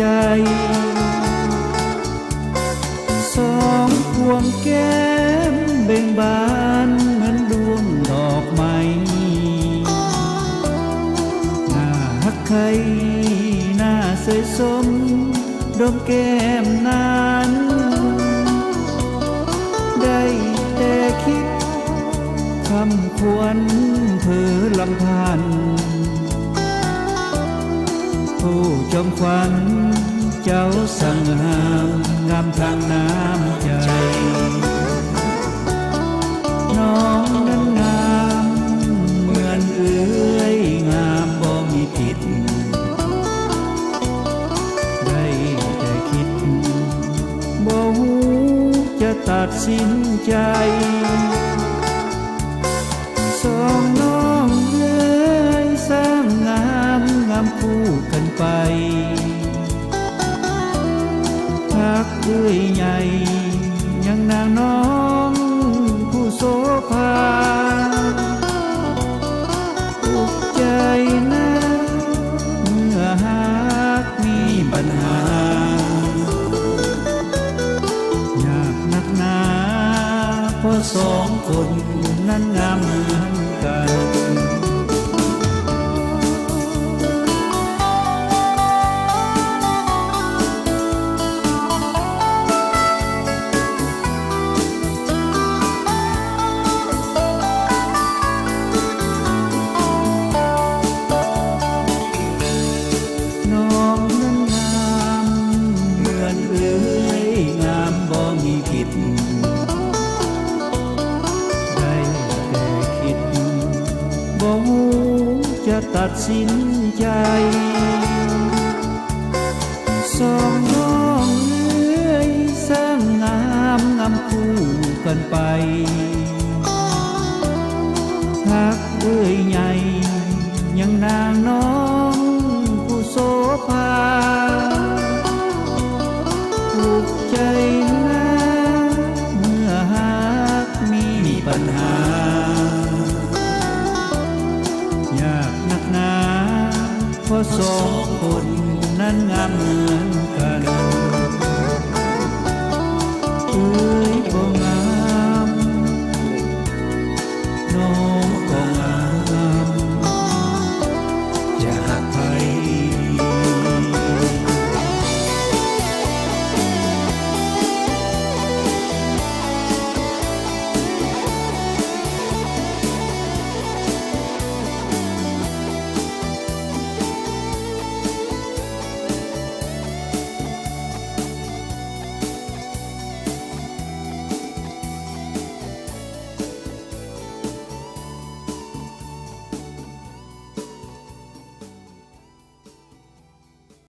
ใจสองพวงแก้มเบ่งบานเหมือนดวงดอกไม้หน้าฮักใครหน้าสวยสมดมแก้มนั้นได้แต่คิดคำควรเพื่อลำพันผู้จอมขวัญเจ้าสั่งห้ามงามทางน้ำใจน้องนั้นงามเหมือนเอื้อยงามบ่มีผิดได้แต่คิดบ่ฮู้จะตัดสินใจสองน้องเอ้ยสร้างงามงามคู่กันไปฮักเอ้ยใหญ่ยังนางน้องผู้โสภาอุกใจนะเมื่อฮักมีปัญหายากนักหนาเพราะสองคนนั้นงามเหมือนกันน้องนั้นงามเหมือนเอ้ยงามบ่มีผิดได้แต่คิดบ่ฮู้จะตัดสินใจสองน้องเอ้ยสร้างงามงามคู่กันไปฮักเอ้ยใหญ่ยังนางน้องผู้โสภาถูกใจนะเมื่อฮักมีปัญหายากนักหนาเพราะสองคนนั้นงามเหมือนกัน